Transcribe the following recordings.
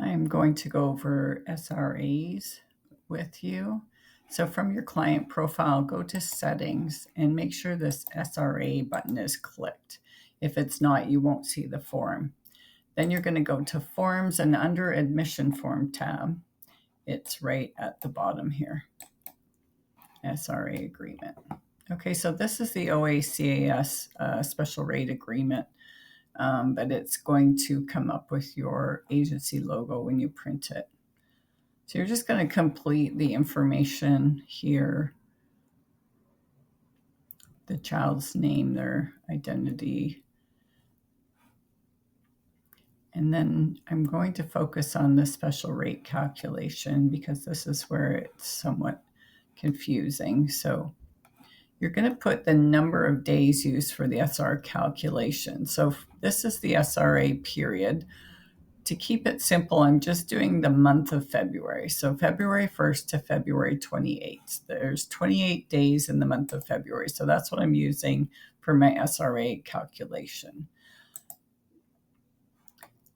I'm going to go over SRAs with you. So from your client profile, go to settings and make sure this SRA button is clicked. If it's not, you won't see the form. Then you're going to go to forms, and under admission form tab, it's right at the bottom here, SRA agreement. Okay, so this is the OACAS special rate agreement, but it's going to come up with your agency logo when you print it. So you're just going to complete the information here, the child's name, their identity. And then I'm going to focus on the special rate calculation because this is where it's somewhat confusing. So you're going to put the number of days used for the SR calculation. So this is the SRA period. To keep it simple, I'm just doing the month of February. So February 1st to February 28th. There's 28 days in the month of February. So that's what I'm using for my SRA calculation.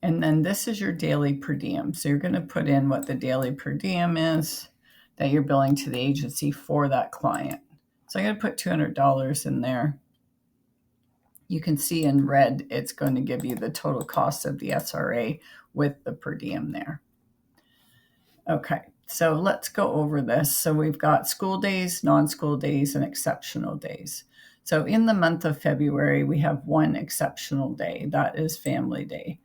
And then this is your daily per diem. So you're going to put in what the daily per diem is that you're billing to the agency for that client. So I'm going to put $200 in there. You can see in red, it's going to give you the total cost of the SRA with the per diem there. Okay, so let's go over this. So we've got school days, non-school days, and exceptional days. So in the month of February, we have one exceptional day. That is Family Day.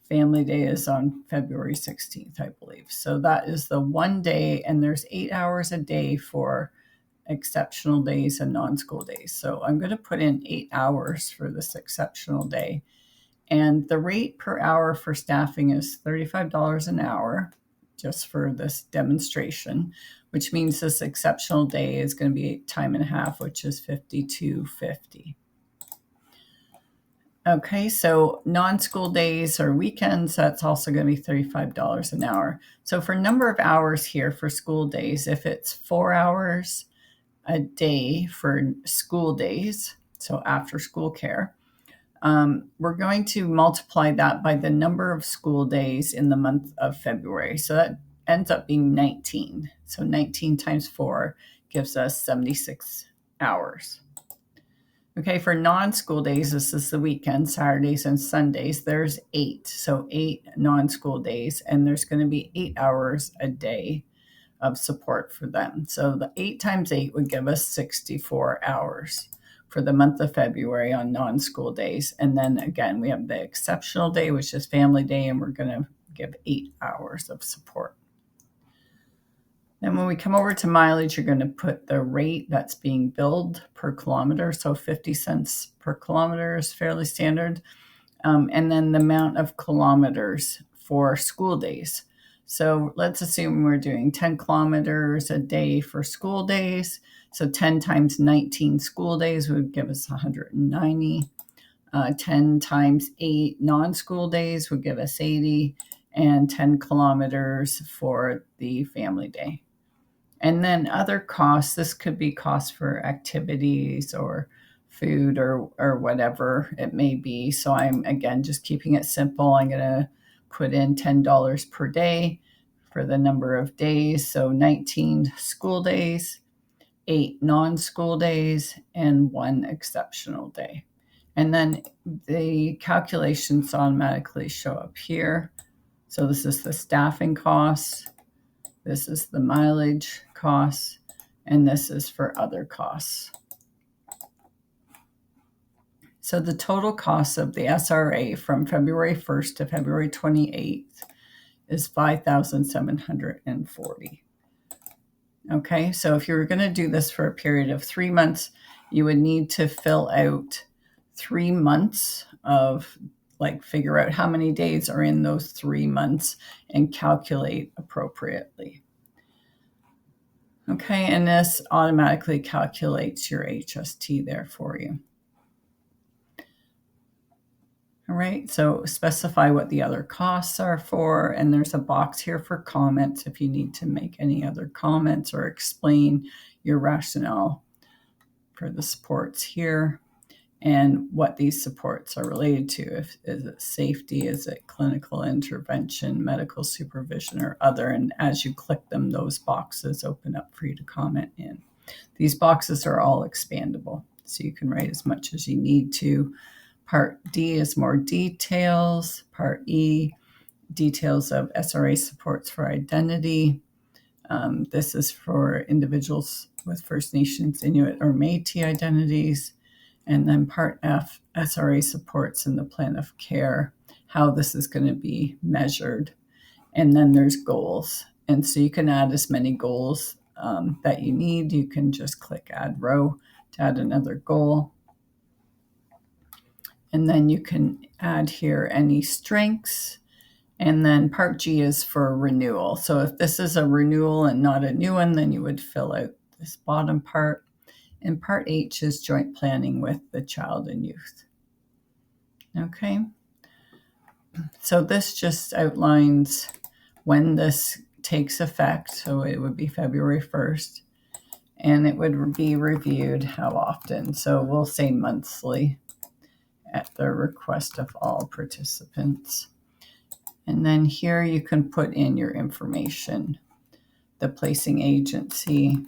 Family Day is on February 16th, I believe. So that is the one day, and there's 8 hours a day for exceptional days and non-school days. So I'm going to put in 8 hours for this exceptional day. And the rate per hour for staffing is $35 an hour, just for this demonstration, which means this exceptional day is going to be time and a half, which is $52.50. Okay, so non-school days or weekends, that's also going to be $35 an hour. So for number of hours here for school days, if it's 4 hours a day for school days, so after school care, we're going to multiply that by the number of school days in the month of February. So that ends up being 19. So 19 times 4 gives us 76 hours. Okay, for non-school days, this is the weekend, Saturdays and Sundays, there's 8. So 8 non-school days, and there's going to be 8 hours a day of support for them. So the 8 times 8 would give us 64 hours for the month of February on non-school days. And then again, we have the exceptional day, which is Family Day, and we're going to give 8 hours of support. Then when we come over to mileage, you're going to put the rate that's being billed per kilometer. So 50 cents per kilometer is fairly standard. And then the amount of kilometers for school days. So let's assume we're doing 10 kilometers a day for school days. So 10 times 19 school days would give us 190. 10 times 8 non-school days would give us 80. And 10 kilometers for the Family Day. And then other costs, this could be costs for activities or food or whatever it may be. So I'm, again, just keeping it simple. I'm going to put in $10 per day for the number of days. So 19 school days, 8 non-school days, and 1 exceptional day. And then the calculations automatically show up here. So this is the staffing costs. This is the mileage costs, and this is for other costs. So the total cost of the SRA from February 1st to February 28th is $5,740. Okay, so if you were going to do this for a period of 3 months, you would need to fill out 3 months of, figure out how many days are in those 3 months and calculate appropriately. Okay, and this automatically calculates your HST there for you. All right, so specify what the other costs are for, and there's a box here for comments if you need to make any other comments or explain your rationale for the supports here. and what these supports are related to. Is it safety? Is it clinical intervention, medical supervision, or other? And as you click them, those boxes open up for you to comment in. These boxes are all expandable, so you can write as much as you need to. Part D is more details. Part E, details of SRA supports for identity. This is for individuals with First Nations, Inuit, or Métis identities. And then Part F, SRA supports in the plan of care, how this is going to be measured. And then there's goals. And so you can add as many goals that you need. You can just click add row to add another goal. And then you can add here any strengths. And then Part G is for renewal. So if this is a renewal and not a new one, then you would fill out this bottom part. And Part H is joint planning with the child and youth. Okay. So this just outlines when this takes effect. So it would be February 1st. And it would be reviewed how often. So we'll say monthly at the request of all participants. And then here you can put in your information, the placing agency.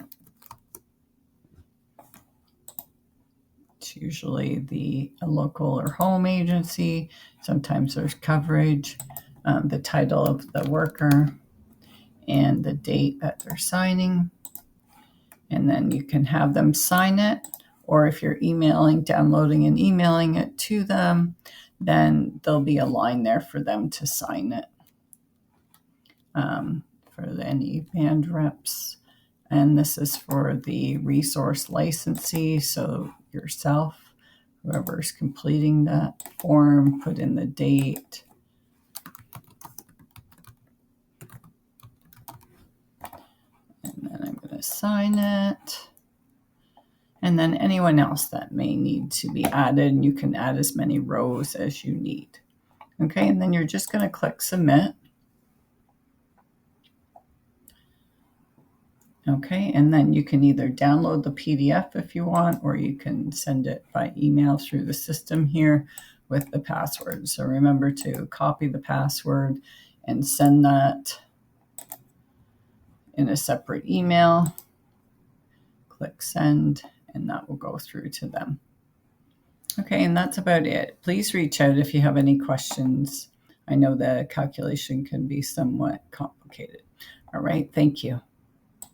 It's usually a local or home agency. Sometimes there's coverage, the title of the worker, and the date that they're signing. And then you can have them sign it, or if you're downloading and emailing it to them, then there'll be a line there for them to sign it. For any band reps. And this is for the resource licensee. So yourself, whoever's completing that form, put in the date. And then I'm going to sign it. And then anyone else that may need to be added, and you can add as many rows as you need. Okay, and then you're just going to click submit. Okay, and then you can either download the PDF if you want, or you can send it by email through the system here with the password. So remember to copy the password and send that in a separate email. Click send, and that will go through to them. Okay, and that's about it. Please reach out if you have any questions. I know the calculation can be somewhat complicated. All right, thank you.